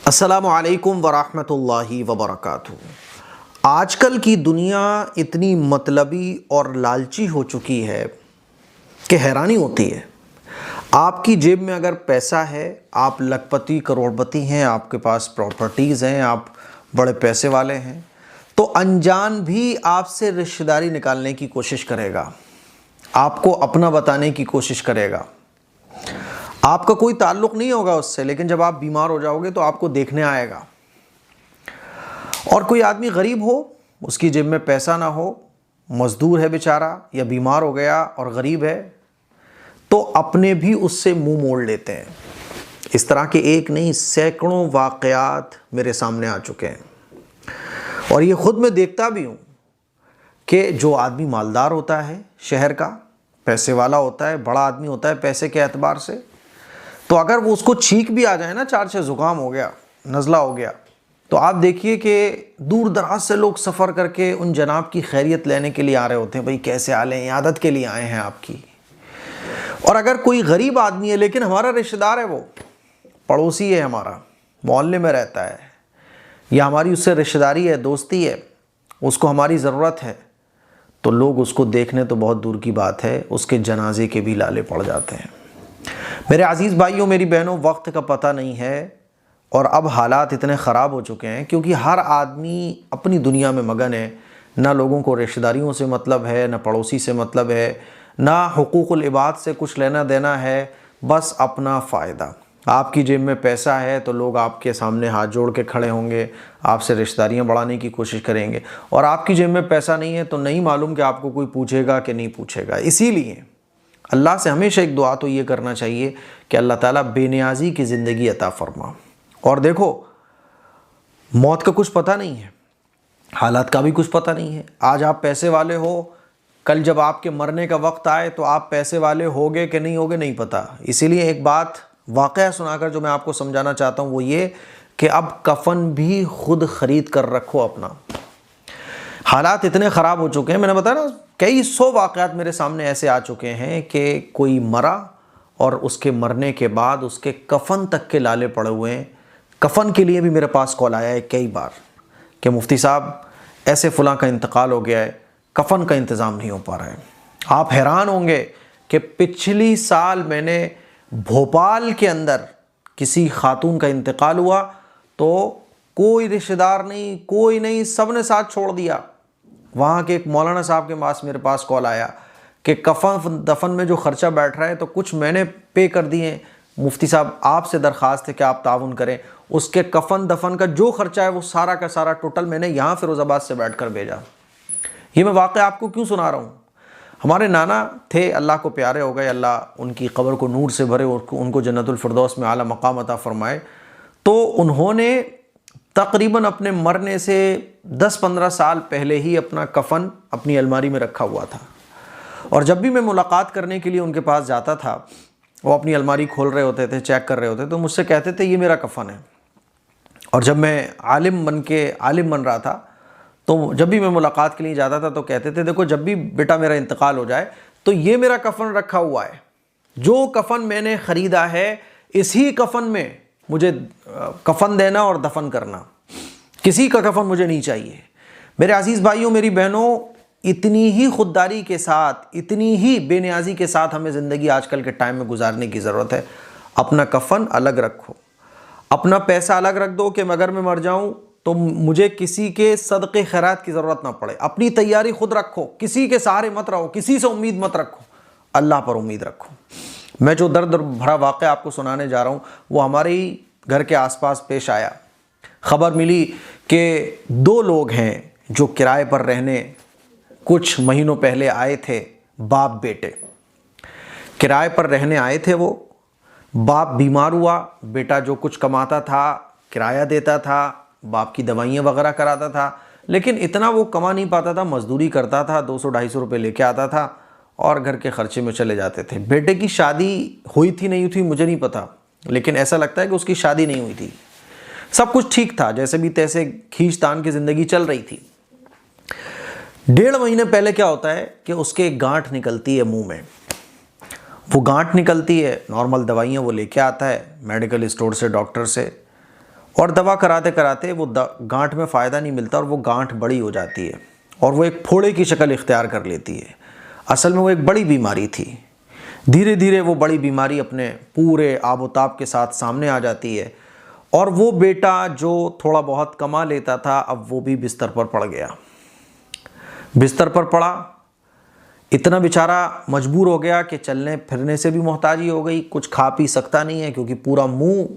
अस्सलामु अलैकुम वरहमतुल्लाहि वबरकातुहू। आजकल की दुनिया इतनी मतलबी और लालची हो चुकी है कि हैरानी होती है। आपकी जेब में अगर पैसा है, आप लखपति करोड़पति हैं, आपके पास प्रॉपर्टीज़ हैं, आप बड़े पैसे वाले हैं, तो अनजान भी आपसे रिश्तेदारी निकालने की कोशिश करेगा, आपको अपना बताने की कोशिश करेगा। आपका कोई ताल्लुक़ नहीं होगा उससे, लेकिन जब आप बीमार हो जाओगे तो आपको देखने आएगा। और कोई आदमी गरीब हो, उसकी जेब में पैसा ना हो, मज़दूर है बेचारा या बीमार हो गया और गरीब है, तो अपने भी उससे मुंह मोड़ लेते हैं। इस तरह के एक नहीं सैकड़ों वाक़यात मेरे सामने आ चुके हैं। और ये ख़ुद मैं देखता भी हूँ कि जो आदमी मालदार होता है, शहर का पैसे वाला होता है, बड़ा आदमी होता है पैसे के एतबार से, तो अगर वो उसको छींक भी आ जाए ना, 4 ज़ुकाम हो गया, नज़ला हो गया, तो आप देखिए कि दूर दराज से लोग सफ़र करके उन जनाब की खैरियत लेने के लिए आ रहे होते हैं। भाई कैसे हाल हैं, इयादत के लिए आए हैं आपकी। और अगर कोई गरीब आदमी है लेकिन हमारा रिश्तेदार है, वो पड़ोसी है, हमारा मोहल्ले में रहता है, या हमारी उससे रिश्तेदारी है, दोस्ती है, उसको हमारी ज़रूरत है, तो लोग उसको देखने तो बहुत दूर की बात है, उसके जनाजे के भी लाले पड़ जाते हैं। मेरे अज़ीज़ भाइयों, मेरी बहनों, वक्त का पता नहीं है और अब हालात इतने ख़राब हो चुके हैं क्योंकि हर आदमी अपनी दुनिया में मगन है। ना लोगों को रिश्तेदारियों से मतलब है, ना पड़ोसी से मतलब है, ना हुकूकुल इबाद से कुछ लेना देना है, बस अपना फ़ायदा। आपकी जेब में पैसा है तो लोग आपके सामने हाथ जोड़ के खड़े होंगे, आपसे रिश्तेदारियाँ बढ़ाने की कोशिश करेंगे। और आपकी जेब में पैसा नहीं है तो नहीं मालूम कि आपको कोई पूछेगा कि नहीं पूछेगा। इसीलिए अल्लाह से हमेशा एक दुआ तो ये करना चाहिए कि अल्लाह ताला बेनियाज़ी की ज़िंदगी अता फरमा। और देखो, मौत का कुछ पता नहीं है, हालात का भी कुछ पता नहीं है। आज आप पैसे वाले हो, कल जब आपके मरने का वक्त आए तो आप पैसे वाले होगे कि नहीं होगे नहीं पता। इसीलिए एक बात वाक़या सुनाकर जो मैं आपको समझाना चाहता हूँ वो ये कि अब कफ़न भी खुद ख़रीद कर रखो अपना। हालात इतने ख़राब हो चुके हैं, मैंने बताया ना, कई 100 वाक़यात मेरे सामने ऐसे आ चुके हैं कि कोई मरा और उसके मरने के बाद उसके कफ़न तक के लाले पड़े हुए हैं। कफ़न के लिए भी मेरे पास कॉल आया है कई बार कि मुफ्ती साहब ऐसे फ़लाँ का इंतकाल हो गया है, कफ़न का इंतज़ाम नहीं हो पा रहा है। आप हैरान होंगे कि पिछली साल मैंने भोपाल के अंदर किसी खातून का इंतकाल हुआ तो कोई रिश्तेदार नहीं, कोई नहीं, सब ने साथ छोड़ दिया। वहाँ के एक मौलाना साहब के पास मेरे पास कॉल आया कि कफ़न दफन में जो ख़र्चा बैठ रहा है तो कुछ मैंने पे कर दिए, मुफ्ती साहब आपसे दरख्वास्त है कि आप ताउन करें। उसके कफ़न दफन का जो ख़र्चा है वो सारा का सारा टोटल मैंने यहाँ फ़िरोज़ाबाद से बैठ कर भेजा। ये मैं वाक़या आपको क्यों सुना रहा हूँ? हमारे नाना थे, अल्लाह को प्यारे हो गए, अल्लाह उनकी क़ब्र को नूर से भरे और उनको जन्नतुल फ़िरदौस में आला मक़ाम अता फ़रमाए। तो उन्होंने तकरीबन अपने मरने से 10-15 साल पहले ही अपना कफ़न अपनी अलमारी में रखा हुआ था। और जब भी मैं मुलाकात करने के लिए उनके पास जाता था, वो अपनी अलमारी खोल रहे होते थे, चेक कर रहे होते, तो मुझसे कहते थे ये मेरा कफ़न है। और जब मैं आलिम बन रहा था तो जब भी मैं मुलाकात के लिए जाता था तो कहते थे देखो, जब भी बेटा मेरा इंतकाल हो जाए तो ये मेरा कफ़न रखा हुआ है, जो कफ़न मैंने ख़रीदा है इसी कफ़न में मुझे कफ़न देना और दफन करना, किसी का कफ़न मुझे नहीं चाहिए। मेरे अज़ीज़ भाइयों, मेरी बहनों, इतनी ही खुददारी के साथ, इतनी ही बेनियाज़ी के साथ हमें ज़िंदगी आजकल के टाइम में गुजारने की ज़रूरत है। अपना कफ़न अलग रखो, अपना पैसा अलग रख दो कि अगर मैं मर जाऊँ तो मुझे किसी के सदक़े खैरात की ज़रूरत ना पड़े। अपनी तैयारी खुद रखो, किसी के सहारे मत रहो, किसी से उम्मीद मत रखो, अल्लाह पर उम्मीद रखो। मैं जो दर्द भरा वाक़या आपको सुनाने जा रहा हूँ वो हमारे ही घर के आसपास पेश आया। ख़बर मिली कि 2 लोग हैं जो किराए पर रहने कुछ महीनों पहले आए थे, बाप बेटे किराए पर रहने आए थे। वो बाप बीमार हुआ, बेटा जो कुछ कमाता था किराया देता था, बाप की दवाइयाँ वगैरह कराता था, लेकिन इतना वो कमा नहीं पाता था, मज़दूरी करता था, 200-250 रुपये लेके आता था और घर के ख़र्चे में चले जाते थे। बेटे की शादी हुई थी नहीं हुई थी मुझे नहीं पता, लेकिन ऐसा लगता है कि उसकी शादी नहीं हुई थी। सब कुछ ठीक था, जैसे भी तैसे खींच तान की ज़िंदगी चल रही थी। 1.5 महीने पहले क्या होता है कि उसके एक गांठ निकलती है मुंह में। वो गांठ निकलती है, नॉर्मल दवाइयाँ वो लेके आता है मेडिकल स्टोर से, डॉक्टर से, और दवा कराते कराते वो गांठ में फ़ायदा नहीं मिलता और वो गांठ बड़ी हो जाती है और वो एक फोड़े की शक्ल इख्तियार कर लेती है। असल में वो एक बड़ी बीमारी थी। धीरे धीरे वो बड़ी बीमारी अपने पूरे आबोताब के साथ सामने आ जाती है और वो बेटा जो थोड़ा बहुत कमा लेता था अब वो भी बिस्तर पर पड़ गया। बिस्तर पर पड़ा, इतना बेचारा मजबूर हो गया कि चलने फिरने से भी मोहताजी हो गई, कुछ खा पी सकता नहीं है क्योंकि पूरा मुंह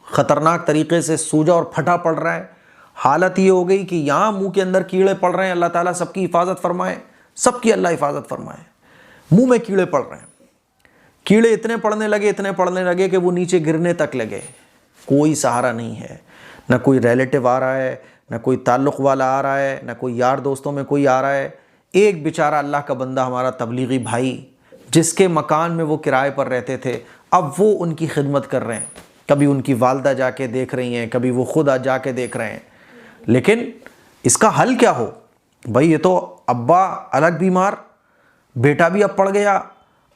ख़तरनाक तरीके से सूजा और फटा पड़ रहा है। हालत ये हो गई कि यहाँ मुंह के अंदर कीड़े पड़ रहे हैं, अल्लाह ताला सबकी हिफाजत फरमाए, सबकी अल्लाह हिफाजत फरमाए। मुंह में कीड़े पड़ रहे हैं, कीड़े इतने पड़ने लगे कि वो नीचे गिरने तक लगे। कोई सहारा नहीं है, ना कोई रिलेटिव आ रहा है, ना कोई ताल्लुक़ वाला आ रहा है, ना कोई यार दोस्तों में कोई आ रहा है। एक बेचारा अल्लाह का बंदा हमारा तबलीगी भाई जिसके मकान में वो किराए पर रहते थे, अब वो उनकी खिदमत कर रहे हैं। कभी उनकी वालदा जाके देख रही हैं, कभी वो खुद आ जाके देख रहे हैं। लेकिन इसका हल क्या हो भाई? ये तो अब्बा अलग बीमार, बेटा भी अब पड़ गया,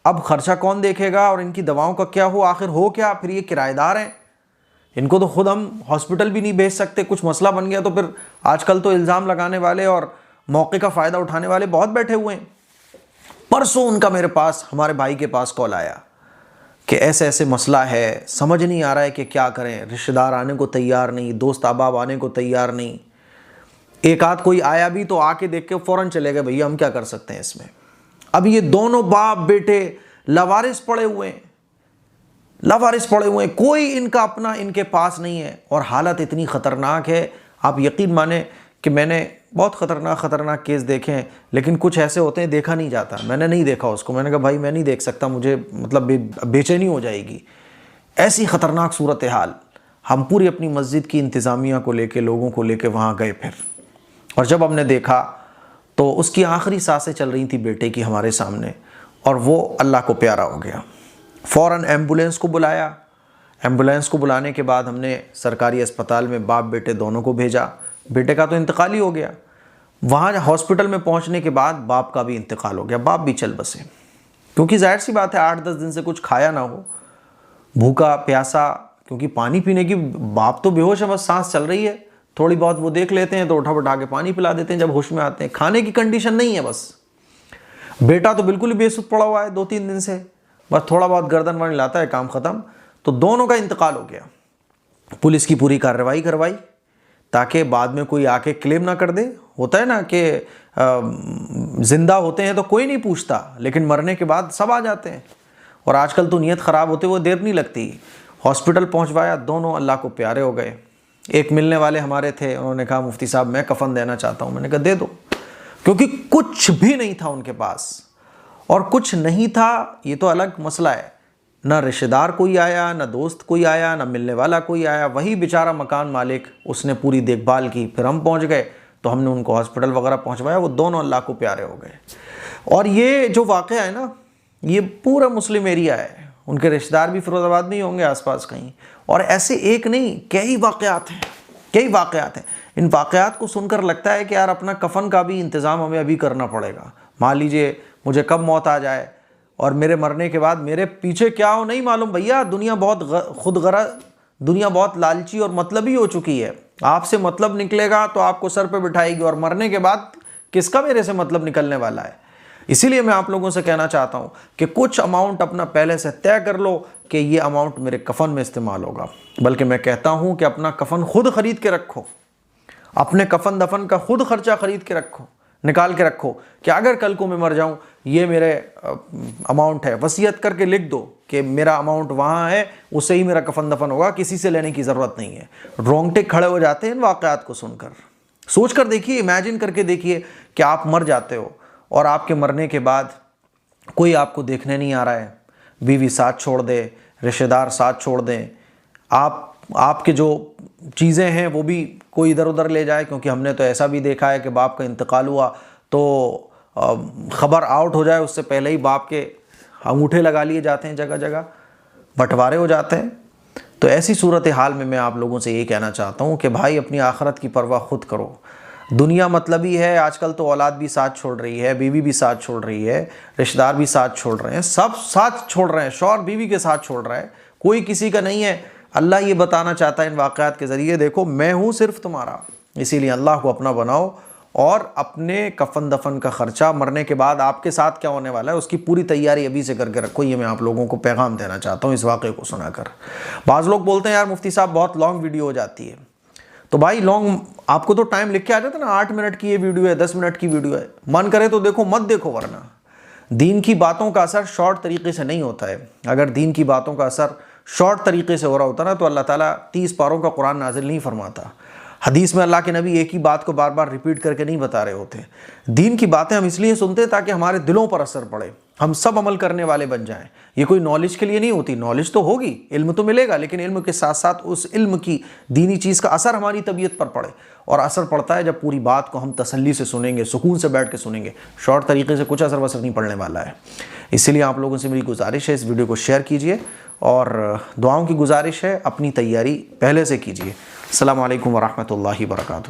अब खर्चा कौन देखेगा और इनकी दवाओं का क्या हो? आखिर हो क्या? फिर ये किराएदार हैं, इनको तो खुद हम हॉस्पिटल भी नहीं भेज सकते। कुछ मसला बन गया तो फिर आजकल तो इल्ज़ाम लगाने वाले और मौके का फ़ायदा उठाने वाले बहुत बैठे हुए हैं। परसों उनका मेरे पास, हमारे भाई के पास कॉल आया कि ऐसे ऐसे मसला है, समझ नहीं आ रहा है कि क्या करें। रिश्तेदार आने को तैयार नहीं, दोस्त अहबाब आने को तैयार नहीं। एक आध कोई आया भी तो आके देख के फ़ौरन चले गए, भैया हम क्या कर सकते हैं इसमें। अब ये दोनों बाप बेटे लवारिस पड़े हुए हैं, कोई इनका अपना इनके पास नहीं है और हालत इतनी ख़तरनाक है। आप यकीन माने कि मैंने बहुत ख़तरनाक केस देखे हैं, लेकिन कुछ ऐसे होते हैं देखा नहीं जाता। मैंने नहीं देखा उसको, मैंने कहा भाई मैं नहीं देख सकता, मुझे मतलब बेचैनी हो जाएगी। ऐसी ख़तरनाक सूरत हाल। हम पूरी अपनी मस्जिद की इंतज़ामिया को लेके, लोगों को लेके वहाँ गए फिर, और जब हमने देखा तो उसकी आखिरी सांसें चल रही थी बेटे की हमारे सामने, और वो अल्लाह को प्यारा हो गया। फ़ौरन एम्बुलेंस को बुलाया। एम्बुलेंस को बुलाने के बाद हमने सरकारी अस्पताल में बाप बेटे दोनों को भेजा। बेटे का तो इंतकाल ही हो गया। वहाँ हॉस्पिटल में पहुँचने के बाद बाप का भी इंतकाल हो गया। बाप भी चल बसे, क्योंकि जाहिर सी बात है 8-10 दिन से कुछ खाया ना हो, भूखा प्यासा, क्योंकि पानी पीने की, बाप तो बेहोश है, बस सांस चल रही है, थोड़ी बहुत वो देख लेते हैं तो उठा के पानी पिला देते हैं जब होश में आते हैं। खाने की कंडीशन नहीं है बस। बेटा तो बिल्कुल ही बेसुध पड़ा हुआ है 2-3 दिन से, बस थोड़ा बहुत गर्दन वानी लाता है, काम ख़त्म। तो दोनों का इंतकाल हो गया। पुलिस की पूरी कार्रवाई करवाई ताकि बाद में कोई आके क्लेम ना कर दे। होता है ना कि ज़िंदा होते हैं तो कोई नहीं पूछता, लेकिन मरने के बाद सब आ जाते हैं, और आजकल तो नीयत ख़राब होते वो देर नहीं लगती। हॉस्पिटल पहुंचवाया, दोनों अल्लाह को प्यारे हो गए। एक मिलने वाले हमारे थे, उन्होंने कहा मुफ्ती साहब मैं कफ़न देना चाहता हूँ। मैंने कहा दे दो, क्योंकि कुछ भी नहीं था उनके पास, और कुछ नहीं था ये तो अलग मसला है, ना रिश्तेदार कोई आया, ना दोस्त कोई आया, ना मिलने वाला कोई आया। वही बेचारा मकान मालिक, उसने पूरी देखभाल की। फिर हम पहुंच गए तो हमने उनको हॉस्पिटल वगैरह पहुंचवाया। वो दोनों अल्लाह को प्यारे हो गए। और ये जो वाक़या है ना, ये पूरा मुस्लिम एरिया है। उनके रिश्तेदार भी फिरोज़ाबाद में ही होंगे आसपास कहीं। और ऐसे एक नहीं, कई वाक़यात हैं। इन वाक़यात को सुनकर लगता है कि यार अपना कफ़न का भी इंतज़ाम हमें अभी करना पड़ेगा। मान लीजिए मुझे कब मौत आ जाए और मेरे मरने के बाद मेरे पीछे क्या हो नहीं मालूम। भैया दुनिया बहुत खुदगर्ज़, दुनिया बहुत लालची और मतलबी हो चुकी है। आपसे मतलब निकलेगा तो आपको सर पे बिठाएगी, और मरने के बाद किसका मेरे से मतलब निकलने वाला है। इसीलिए मैं आप लोगों से कहना चाहता हूँ कि कुछ अमाउंट अपना पहले से तय कर लो कि ये अमाउंट मेरे कफ़न में इस्तेमाल होगा। बल्कि मैं कहता हूँ कि अपना कफ़न खुद ख़रीद के रखो, अपने कफ़न दफन का खुद ख़र्चा ख़रीद के रखो, निकाल के रखो कि अगर कल को मैं मर जाऊं, ये मेरे अमाउंट है। वसीयत करके लिख दो कि मेरा अमाउंट वहाँ है, उससे ही मेरा कफ़न दफन होगा, किसी से लेने की ज़रूरत नहीं है। रोंगटे खड़े हो जाते हैं इन वाक़यात को सुनकर। सोच कर देखिए, इमेजिन करके देखिए कि आप मर जाते हो और आपके मरने के बाद कोई आपको देखने नहीं आ रहा है, बीवी साथ छोड़ दे, रिश्तेदार साथ छोड़ दें, आपके जो चीज़ें हैं वो भी कोई इधर उधर ले जाए। क्योंकि हमने तो ऐसा भी देखा है कि बाप का इंतकाल हुआ तो ख़बर आउट हो जाए उससे पहले ही बाप के अंगूठे लगा लिए जाते हैं, जगह जगह बंटवारे हो जाते हैं। तो ऐसी सूरत हाल में मैं आप लोगों से ये कहना चाहता हूँ कि भाई अपनी आखिरत की परवाह खुद करो। दुनिया मतलबी है, आजकल तो औलाद भी साथ छोड़ रही है, बीवी भी साथ छोड़ रही है, रिश्तेदार भी साथ छोड़ रहे हैं, सब साथ छोड़ रहे हैं, शौहर बीवी के साथ छोड़ रहा है, कोई किसी का नहीं है। अल्लाह ये बताना चाहता है इन वाक़यात के ज़रिए, देखो मैं हूँ सिर्फ तुम्हारा, इसीलिए अल्लाह को अपना बनाओ और अपने कफन दफन का ख़र्चा, मरने के बाद आपके साथ क्या होने वाला है उसकी पूरी तैयारी अभी से करके रखो। ये मैं आप लोगों को पैगाम देना चाहता हूँ इस वाक़े को सुनाकर। बाज़ लोग बोलते हैं यार मुफ्ती साहब बहुत लॉन्ग वीडियो हो जाती है, तो भाई लॉन्ग आपको तो टाइम लिख के आ जाता है ना, 8 मिनट की ये वीडियो है, 10 मिनट की वीडियो है, मन करे तो देखो मत देखो, वरना दीन की बातों का असर शॉर्ट तरीके से नहीं होता है। अगर दीन की बातों का असर शॉर्ट तरीके से हो रहा होता ना तो अल्लाह ताला 30 पारों का कुरान नाजिल नहीं फरमाता। हदीस में अल्लाह के नबी एक ही बात को बार बार रिपीट करके नहीं बता रहे होते। दीन की बातें हम इसलिए सुनते हैं ताकि हमारे दिलों पर असर पड़े, हम सब अमल करने वाले बन जाएं। ये कोई नॉलेज के लिए नहीं होती, नॉलेज तो होगी, इल्म तो मिलेगा, लेकिन इल्म के साथ साथ उस इल्म की दीनी चीज़ का असर हमारी तबीयत पर पड़े। और असर पड़ता है जब पूरी बात को हम तसल्ली से सुनेंगे, सुकून से बैठ के सुनेंगे। शॉर्ट तरीके से कुछ असर वसर नहीं पड़ने वाला है। इसलिए आप लोगों से मेरी गुजारिश है, इस वीडियो को शेयर कीजिए और दुआओं की गुजारिश है, अपनी तैयारी पहले से कीजिए। अस्सलामु अलैकुम वरहमतुल्लाहि वबरकातुहू।